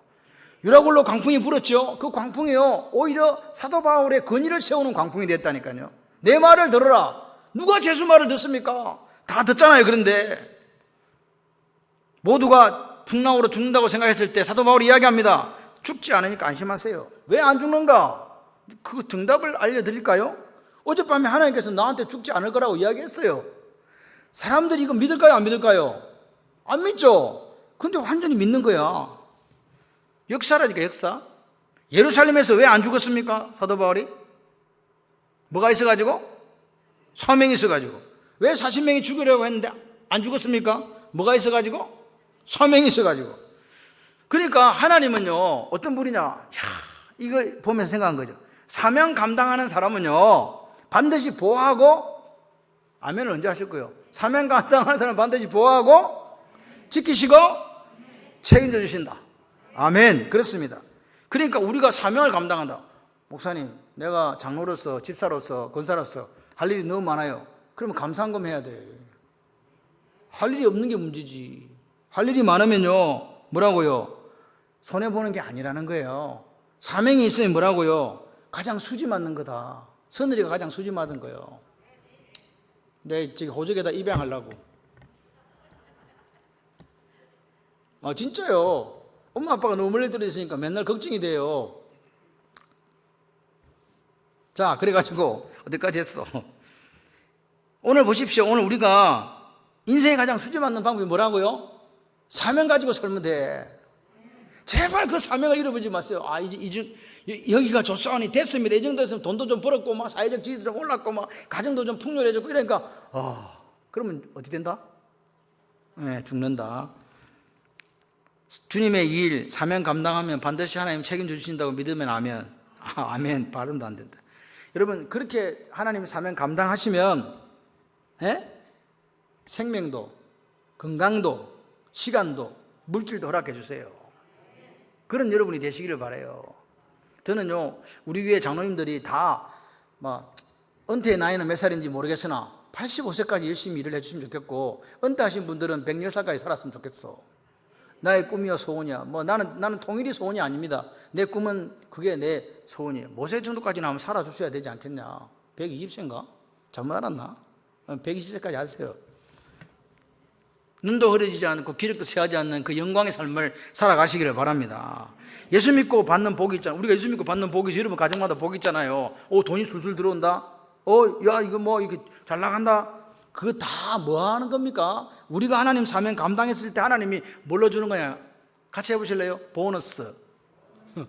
유라굴로 광풍이 불었죠. 그 광풍이요 오히려 사도 바울의 권위를 세우는 광풍이 됐다니까요. 내 말을 들어라. 누가 제수 말을 듣습니까? 다 듣잖아요. 그런데 모두가 풍랑으로 죽는다고 생각했을 때 사도 바울이 이야기합니다. 죽지 않으니까 안심하세요. 왜 안 죽는가? 그 정답을 알려드릴까요? 어젯밤에 하나님께서 나한테 죽지 않을 거라고 이야기했어요. 사람들이 이거 믿을까요? 안 믿을까요? 안 믿죠? 근데 완전히 믿는 거야. 역사라니까 역사. 예루살렘에서 왜 안 죽었습니까? 사도 바울이? 뭐가 있어가지고? 사명이 있어가지고. 왜 40명이 죽으려고 했는데 안 죽었습니까? 뭐가 있어가지고? 사명이 있어가지고. 그러니까 하나님은요 어떤 분이냐, 이거 보면서 생각한 거죠. 사명 감당하는 사람은요 반드시 보호하고, 아멘을 언제 하실 거예요? 사명 감당하는 사람은 반드시 보호하고 지키시고 책임져 주신다. 아멘. 그렇습니다. 그러니까 우리가 사명을 감당한다. 목사님, 내가 장로로서, 집사로서, 권사로서 할 일이 너무 많아요. 그러면 감사한금 해야 돼. 할 일이 없는 게 문제지. 할 일이 많으면요 뭐라고요? 손해보는 게 아니라는 거예요. 사명이 있으면 뭐라고요? 가장 수지 맞는 거다. 서늘이가 가장 수지 맞은 거예요. 내 지금 호적에다 입양하려고. 진짜요. 엄마 아빠가 너무 멀리 들어있으니까 맨날 걱정이 돼요. 자, 그래가지고 어디까지 했어? 오늘 보십시오. 오늘 우리가 인생에 가장 수지 맞는 방법이 뭐라고요? 사명 가지고 살면 돼. 제발 그 사명을 잃어버리지 마세요. 이제 여기가 좋사오니 됐습니다. 이 정도 했으면 돈도 좀 벌었고 막 사회적 지위도 좀 올랐고 막 가정도 좀 풍요해졌고 이러니까 그러면 어떻게 된다? 네, 죽는다. 주님의 일 사명 감당하면 반드시 하나님 책임져 주신다고 믿으면 아멘. 아멘 발음도 안 된다. 여러분 그렇게 하나님 사명 감당하시면 생명도 건강도 시간도 물질도 허락해 주세요. 그런 여러분이 되시기를 바라요. 저는요 우리 교회 장로님들이 다 은퇴의 나이는 몇 살인지 모르겠으나 85세까지 열심히 일을 해주시면 좋겠고, 은퇴하신 분들은 110살까지 살았으면 좋겠어. 나의 꿈이요 소원이야. 나는 통일이 소원이 아닙니다. 내 꿈은 그게 내 소원이에요. 모세 정도까지는 한번 살아주셔야 되지 않겠냐. 120세인가? 잘못 알았나? 120세까지 하세요. 눈도 흐려지지 않고 기력도 쇠하지 않는 그 영광의 삶을 살아가시기를 바랍니다. 예수 믿고 받는 복이 있잖아요. 우리가 예수 믿고 받는 복이 여러분 가정마다 복이 있잖아요. 돈이 술술 들어온다. 야 이거 이게 잘 나간다. 그거 다 뭐 하는 겁니까? 우리가 하나님 사명 감당했을 때 하나님이 뭘로 주는 거냐? 같이 해보실래요? 보너스.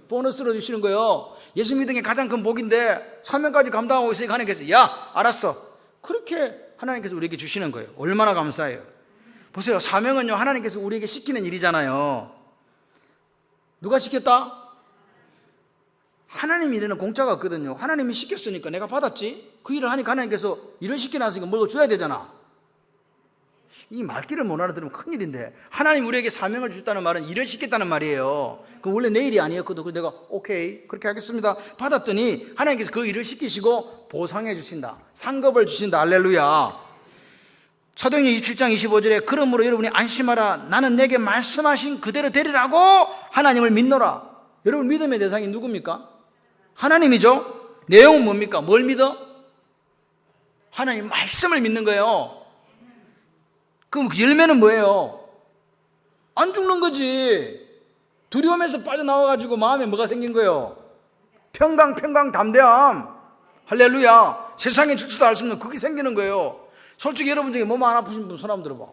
보너스로 주시는 거예요. 예수 믿는 게 가장 큰 복인데 사명까지 감당하고 있으니까 하나님께서 야 알았어. 그렇게 하나님께서 우리에게 주시는 거예요. 얼마나 감사해요. 보세요. 사명은요 하나님께서 우리에게 시키는 일이잖아요. 누가 시켰다? 하나님 일에는 공짜가 없거든요. 하나님이 시켰으니까 내가 받았지. 그 일을 하니까 하나님께서 일을 시켜놨으니까 뭘 줘야 되잖아. 이 말귀를 못 알아들으면 큰일인데, 하나님 우리에게 사명을 주셨다는 말은 일을 시켰다는 말이에요. 그 원래 내 일이 아니었거든. 그래서 내가 오케이 그렇게 하겠습니다 받았더니 하나님께서 그 일을 시키시고 보상해 주신다. 상급을 주신다. 할렐루야. 사도행전 27장 25절에 그러므로 여러분이 안심하라 나는 내게 말씀하신 그대로 되리라고 하나님을 믿노라. 여러분 믿음의 대상이 누굽니까? 하나님이죠. 내용은 뭡니까? 뭘 믿어? 하나님 말씀을 믿는 거예요. 그럼 그 열매는 뭐예요? 안 죽는 거지. 두려움에서 빠져나와가지고 마음에 뭐가 생긴 거예요? 평강 담대함. 할렐루야. 세상에 죽지도 알 수 없는 그게 생기는 거예요. 솔직히 여러분 중에 몸 안 아프신 분 손 한번 들어봐.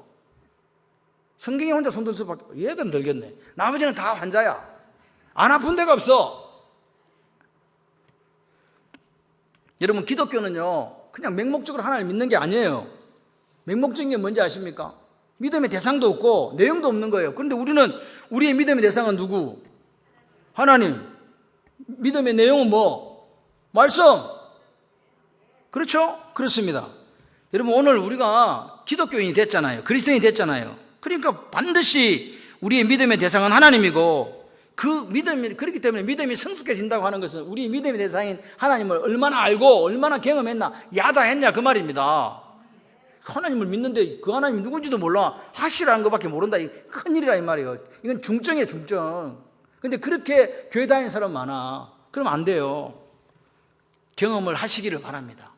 성경에 혼자 손 들 수밖에. 얘들은 들겠네. 나머지는 다 환자야. 안 아픈 데가 없어. 여러분 기독교는요 그냥 맹목적으로 하나님 믿는 게 아니에요. 맹목적인 게 뭔지 아십니까? 믿음의 대상도 없고 내용도 없는 거예요. 그런데 우리는 우리의 믿음의 대상은 누구? 하나님. 믿음의 내용은 뭐? 말씀. 그렇죠? 그렇습니다. 여러분 오늘 우리가 기독교인이 됐잖아요. 그리스도인이 됐잖아요. 그러니까 반드시 우리의 믿음의 대상은 하나님이고 그 믿음이 그렇기 때문에 믿음이 성숙해진다고 하는 것은 우리 믿음의 대상인 하나님을 얼마나 알고 얼마나 경험했나 야다했냐 그 말입니다. 하나님을 믿는데 그 하나님이 누군지도 몰라. 하시라는 것밖에 모른다. 이 큰일이라 이 말이에요. 이건 중증이에요, 중증. 근데 그렇게 교회 다니는 사람 많아. 그러면 안 돼요. 경험을 하시기를 바랍니다.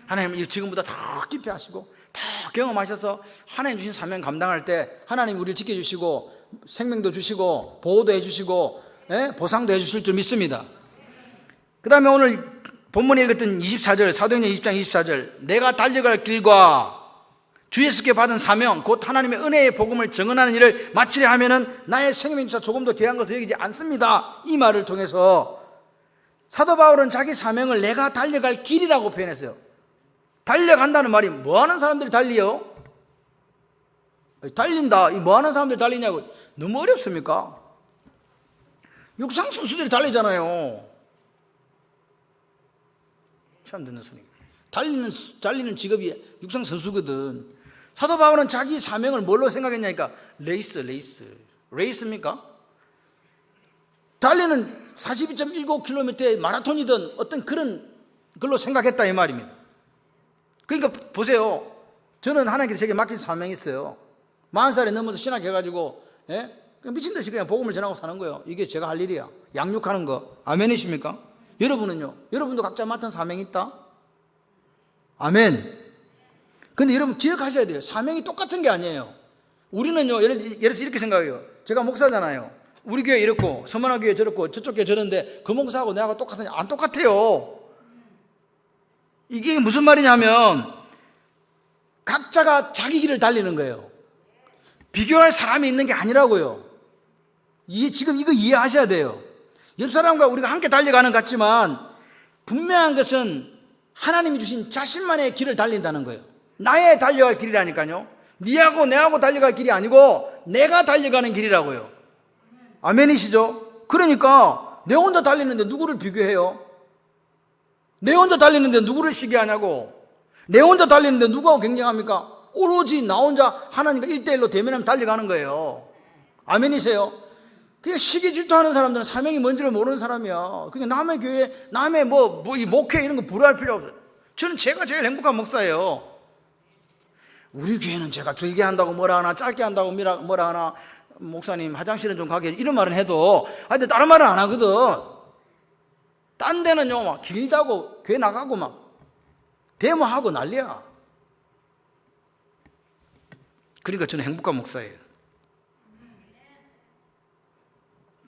하나님 지금보다 더 깊이 하시고 더 경험하셔서 하나님 주신 사명 감당할 때 하나님 우리를 지켜주시고 생명도 주시고 보호도 해주시고 보상도 해주실 줄 믿습니다. 그 다음에 오늘 본문에 읽었던 24절 사도행전 20장 24절 내가 달려갈 길과 주 예수께 받은 사명 곧 하나님의 은혜의 복음을 증언하는 일을 마치려 하면은 나의 생명조차 조금도 귀한 것을 여기지 않습니다. 이 말을 통해서 사도 바울은 자기 사명을 내가 달려갈 길이라고 표현했어요. 달려간다는 말이 뭐하는 사람들이 달리요? 달린다. 뭐하는 사람들이 달리냐고. 너무 어렵습니까? 육상 선수들이 달리잖아요. 참 듣는 소리. 달리는 직업이 육상 선수거든. 사도 바울은 자기 사명을 뭘로 생각했냐니까 레이스입니까? 달리는 42.19km의 마라톤이든 어떤 그런 걸로 생각했다 이 말입니다. 그러니까 보세요. 저는 하나님께서 제게 맡긴 사명이 있어요. 40살이 넘어서 신학해가지고 미친 듯이 그냥 복음을 전하고 사는 거예요. 이게 제가 할 일이야. 양육하는 거. 아멘이십니까? 여러분은요? 여러분도 각자 맡은 사명이 있다? 아멘. 근데 여러분 기억하셔야 돼요. 사명이 똑같은 게 아니에요. 우리는요 예를 들어서 이렇게 생각해요. 제가 목사잖아요. 우리 교회 이렇고 서만화 교회 저렇고 저쪽 교회 저런데 그 목사하고 내하고 똑같으냐? 안 똑같아요. 이게 무슨 말이냐면 각자가 자기 길을 달리는 거예요. 비교할 사람이 있는 게 아니라고요. 지금 이거 이해하셔야 돼요. 옆 사람과 우리가 함께 달려가는 것 같지만 분명한 것은 하나님이 주신 자신만의 길을 달린다는 거예요. 나의 달려갈 길이라니까요. 니하고 내하고 달려갈 길이 아니고 내가 달려가는 길이라고요. 아멘이시죠? 그러니까 내 혼자 달리는데 누구를 비교해요? 내 혼자 달리는데 누구를 시기하냐고. 내 혼자 달리는데 누구하고 경쟁합니까? 오로지 나 혼자 하나님과 1대1로 대면하면 달려가는 거예요. 아멘이세요? 그냥 시기 질투하는 사람들은 사명이 뭔지를 모르는 사람이야. 그냥 남의 교회, 남의 이 목회 이런 거 부러워할 필요 없어요. 저는 제가 제일 행복한 목사예요. 우리 교회는 제가 길게 한다고 뭐라 하나, 짧게 한다고 뭐라 하나, 목사님 화장실은 좀 가게 이런 말은 해도 근데 다른 말은 안 하거든. 딴 데는요 막 길다고 교회 나가고 막 데모하고 난리야. 그러니까 저는 행복한 목사예요.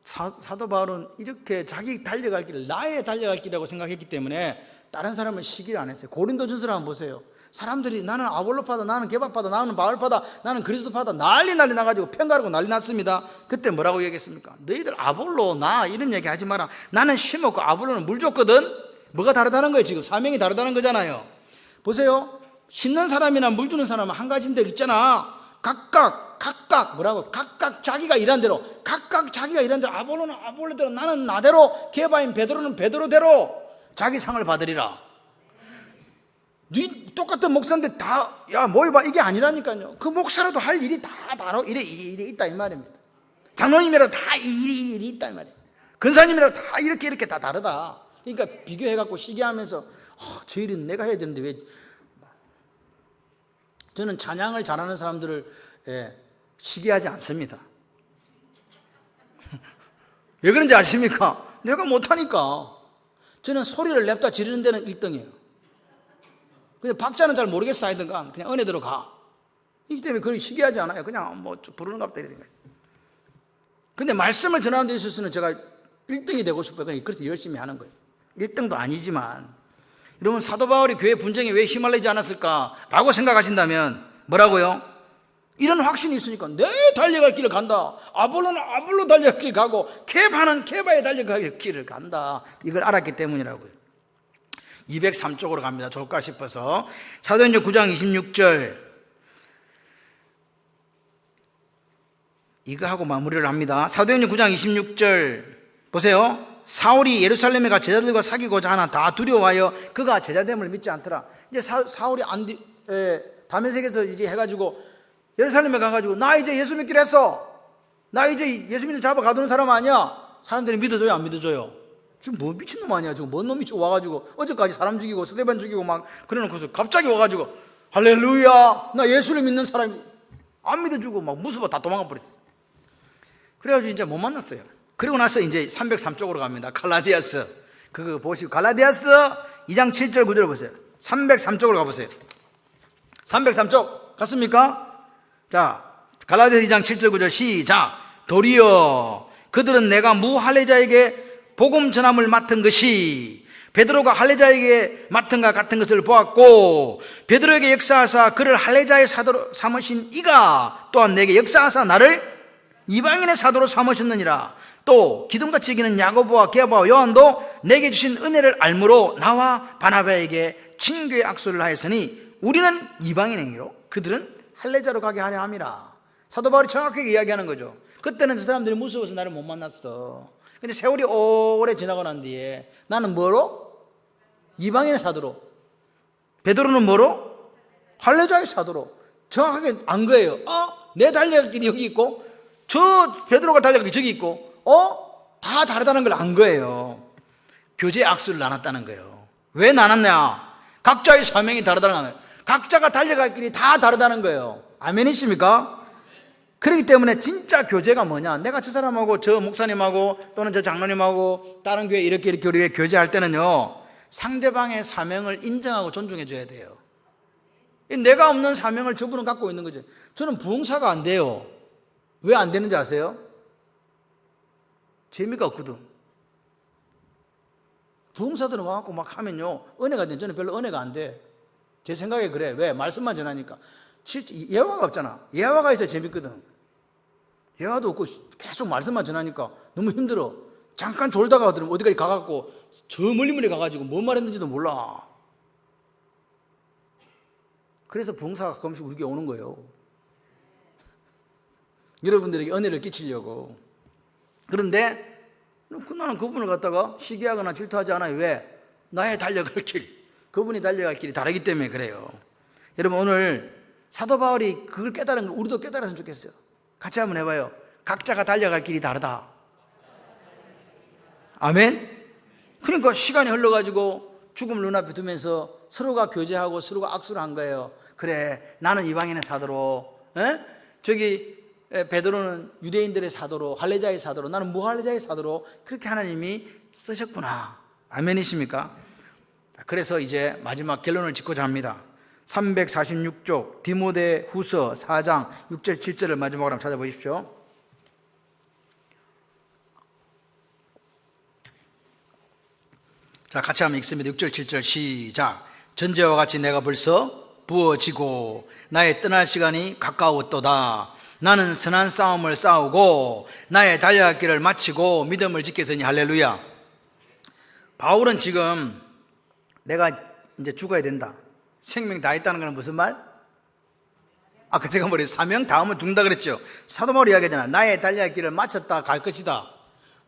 사도 바울은 이렇게 자기 달려갈 길을 나의 달려갈 길이라고 생각했기 때문에 다른 사람은 시기를 안 했어요. 고린도전서를 한번 보세요. 사람들이 나는 아볼로파다, 나는 게바파다, 나는 바울파다, 나는 그리스도파다 난리 나가지고 편가르고 난리 났습니다. 그때 뭐라고 얘기했습니까? 너희들 아볼로 나 이런 얘기 하지 마라. 나는 심었고 아볼로는 물 줬거든. 뭐가 다르다는 거예요? 지금 사명이 다르다는 거잖아요. 보세요. 심는 사람이나 물 주는 사람은 한 가지인데 있잖아. 각각 뭐라고? 각각 자기가 일한 대로, 각각 자기가 일한 대로, 아볼로는 아볼로대로, 나는 나대로, 게바인 베드로는 베드로대로 자기 상을 받으리라. 똑같은 목사인데 다, 야, 모여봐. 이게 아니라니까요. 그 목사라도 할 일이 다 일이 있다, 이 말입니다. 장로님이라도 다 일이 있다, 이 말이에요. 근사님이라도 다 이렇게 다 다르다. 그러니까 비교해갖고 시기하면서, 저 일은 내가 해야 되는데 왜. 저는 찬양을 잘하는 사람들을 시기하지 않습니다. 왜 그런지 아십니까? 내가 못하니까. 저는 소리를 냅다 지르는 데는 1등이에요. 근데 박자는 잘 모르겠어 하든가 그냥 은혜대로 가. 이기 때문에 그걸 시기하지 않아요. 그냥 뭐 부르는 것 같다 이렇게 생각해요. 근데 말씀을 전하는 데 있어서는 제가 1등이 되고 싶어요. 그래서 열심히 하는 거예요. 1등도 아니지만 여러분, 사도 바울이 교회 분쟁에 왜 휘말리지 않았을까라고 생각하신다면 뭐라고요? 이런 확신이 있으니까 내 달려갈 길을 간다. 아볼로는 아볼로 달려갈 길 가고 케바는 케바에 달려갈 길을 간다. 이걸 알았기 때문이라고요. 203쪽으로 갑니다. 좋을까 싶어서 사도행전 9장 26절 이거 하고 마무리를 합니다. 사도행전 9장 26절 보세요. 사울이 예루살렘에 가 제자들과 사귀고자 하나 다 두려워하여 그가 제자됨을 믿지 않더라. 이제 사울이 다메섹에서 이제 해가지고 예루살렘에 가가지고 나 이제 예수 믿기로 했어. 나 이제 예수 믿는 잡아 가두는 사람 아니야. 사람들이 믿어줘요, 안 믿어줘요? 지금 뭐 미친놈 아니야? 지금 뭔 놈이 와가지고 어제까지 사람 죽이고 스데반 죽이고 막 그래놓고서 갑자기 와가지고 할렐루야 나 예수를 믿는 사람이 안 믿어주고 막 무서워 다 도망가 버렸어. 그래가지고 이제 못 만났어요. 그리고 나서 이제 303쪽으로 갑니다. 갈라디아서 그거 보시고 갈라디아서 2장 7절 9절 보세요. 303쪽으로 가보세요. 303쪽 갔습니까? 자, 갈라디아서 2장 7절 9절 시작. 도리어 그들은 내가 무할례자에게 복음 전함을 맡은 것이 베드로가 할례자에게 맡은 것 같은 것을 보았고 베드로에게 역사하사 그를 할례자의 사도로 삼으신 이가 또한 내게 역사하사 나를 이방인의 사도로 삼으셨느니라. 또 기둥같이 여기는 야고보와 게바와 요한도 내게 주신 은혜를 알므로 나와 바나바에게 친교의 악수를 하였으니 우리는 이방인행위로 그들은 할례자로 가게 하려 함이라. 사도 바울이 정확하게 이야기하는 거죠. 그때는 저 사람들이 무서워서 나를 못 만났어. 근데 세월이 오래 지나고 난 뒤에 나는 뭐로? 이방인의 사도로. 베드로는 뭐로? 할례자의 사도로. 정확하게 안 거예요. 내 달려갈 길이 여기 있고 저 베드로가 달려갈 길이 저기 있고 다 다르다는 걸 안 거예요. 교제의 악수를 나눴다는 거예요. 왜 나눴냐? 각자의 사명이 다르다는 거예요. 각자가 달려갈 길이 다 다르다는 거예요. 아멘이십니까? 그렇기 때문에 진짜 교제가 뭐냐? 내가 저 사람하고 저 목사님하고 또는 저 장로님하고 다른 교회 이렇게 우리가 교제할 때는요, 상대방의 사명을 인정하고 존중해 줘야 돼요. 내가 없는 사명을 저분은 갖고 있는 거죠. 저는 부흥사가 안 돼요. 왜 안 되는지 아세요? 재미가 없거든. 부흥사들은 와갖고 막 하면요, 은혜가 돼. 저는 별로 은혜가 안 돼. 제 생각에 그래. 왜? 말씀만 전하니까. 예화가 없잖아. 예화가 있어야 재밌거든. 예화도 없고 계속 말씀만 전하니까 너무 힘들어. 잠깐 졸다가 어디까지 가갖고 저 멀리 가가지고 뭔 말했는지도 몰라. 그래서 부흥사가 가끔씩 우리에게 오는 거예요. 여러분들에게 은혜를 끼치려고. 그런데 나는 그분을 갖다가 시기하거나 질투하지 않아요. 왜? 나의 달려갈 길, 그분이 달려갈 길이 다르기 때문에 그래요. 여러분, 오늘 사도 바울이 그걸 깨달은 걸 우리도 깨달았으면 좋겠어요. 같이 한번 해봐요. 각자가 달려갈 길이 다르다. 아멘? 그러니까 시간이 흘러가지고 죽음을 눈앞에 두면서 서로가 교제하고 서로가 악수를 한 거예요. 그래, 나는 이방인의 사도로, 저기 베드로는 유대인들의 사도로, 할례자의 사도로, 나는 무할례자의 사도로, 그렇게 하나님이 쓰셨구나. 아멘이십니까? 그래서 이제 마지막 결론을 짓고자 합니다. 346쪽 디모데 후서 4장 6절 7절을 마지막으로 한번 찾아보십시오. 자, 같이 한번 읽습니다. 6절 7절 시작. 전제와 같이 내가 벌써 부어지고 나의 떠날 시간이 가까웠도다. 나는 선한 싸움을 싸우고 나의 달려갈 길을 마치고 믿음을 지켰으니 할렐루야. 바울은 지금 내가 이제 죽어야 된다, 생명 다 있다는 건 무슨 말? 아까 제가 뭐래요? 사명 다음은 죽는다 그랬죠. 사도 바울이 이야기하잖아. 나의 달려갈 길을 마쳤다 갈 것이다.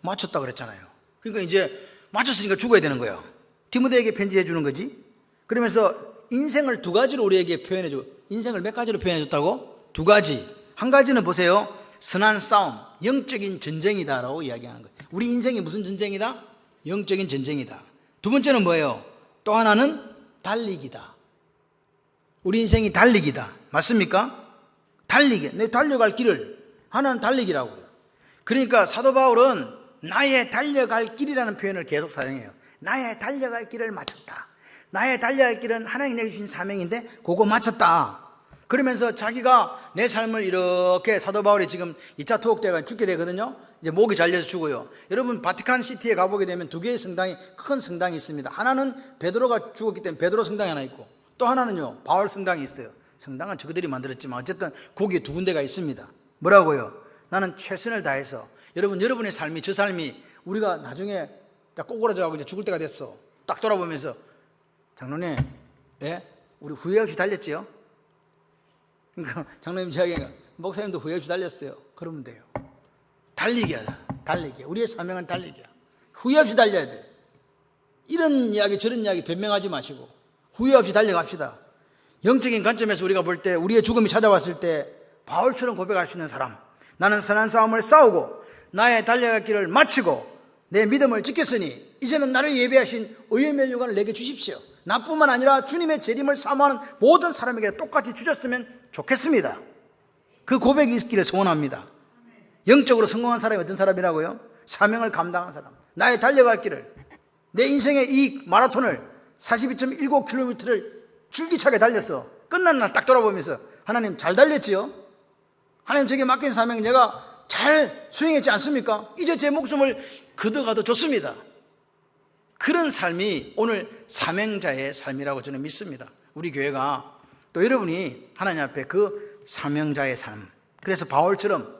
마쳤다 그랬잖아요. 그러니까 이제 마쳤으니까 죽어야 되는 거야. 디모데에게 편지해 주는 거지. 그러면서 인생을 두 가지로 우리에게 표현해 줘. 인생을 몇 가지로 표현해 줬다고? 두 가지. 한 가지는 보세요. 선한 싸움, 영적인 전쟁이다라고 이야기하는 거예요. 우리 인생이 무슨 전쟁이다? 영적인 전쟁이다. 두 번째는 뭐예요? 또 하나는 달리기다. 우리 인생이 달리기다. 맞습니까? 달리기. 내 달려갈 길을 하나는 달리기라고요. 그러니까 사도 바울은 나의 달려갈 길이라는 표현을 계속 사용해요. 나의 달려갈 길을 마쳤다. 나의 달려갈 길은 하나님 내게 주신 사명인데 그거 마쳤다. 그러면서 자기가 내 삶을 이렇게 사도 바울이 지금 2차 투옥 때가 죽게 되거든요. 이제 목이 잘려서 죽어요. 여러분 바티칸 시티에 가보게 되면 두 개의 성당이, 큰 성당이 있습니다. 하나는 베드로가 죽었기 때문에 베드로 성당이 하나 있고, 또 하나는요 바울 성당이 있어요. 성당은 저그들이 만들었지만 어쨌든 거기에 두 군데가 있습니다. 뭐라고요? 나는 최선을 다해서, 여러분의 삶이, 저 삶이, 우리가 나중에 딱 꼬꾸라져가고 이제 죽을 때가 됐어. 딱 돌아보면서 장로님, 예? 우리 후회 없이 달렸지요? 그러니까 장로님 이야기가 목사님도 후회 없이 달렸어요. 그러면 돼요. 달리기야, 달리기. 우리의 사명은 달리기야. 후회 없이 달려야 돼. 이런 이야기 저런 이야기 변명하지 마시고 후회 없이 달려갑시다. 영적인 관점에서 우리가 볼 때, 우리의 죽음이 찾아왔을 때 바울처럼 고백할 수 있는 사람, 나는 선한 싸움을 싸우고 나의 달려갈 길을 마치고 내 믿음을 지켰으니 이제는 나를 예비하신 의의 면류관을 내게 주십시오. 나뿐만 아니라 주님의 재림을 사모하는 모든 사람에게 똑같이 주셨으면 좋겠습니다. 그 고백이 있기를 소원합니다. 영적으로 성공한 사람이 어떤 사람이라고요? 사명을 감당한 사람. 나의 달려갈 길을, 내 인생의 이 마라톤을 42.19km를 줄기차게 달려서 끝난 날 딱 돌아보면서 하나님 잘 달렸지요? 하나님 저게 맡긴 사명 내가 잘 수행했지 않습니까? 이제 제 목숨을 거둬가도 좋습니다. 그런 삶이 오늘 사명자의 삶이라고 저는 믿습니다. 우리 교회가, 또 여러분이 하나님 앞에 그 사명자의 삶, 그래서 바울처럼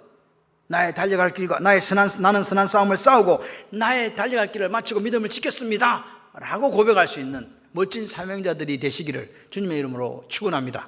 나의 달려갈 길과 나는 선한 싸움을 싸우고 나의 달려갈 길을 마치고 믿음을 지켰습니다 라고 고백할 수 있는 멋진 사명자들이 되시기를 주님의 이름으로 축원합니다.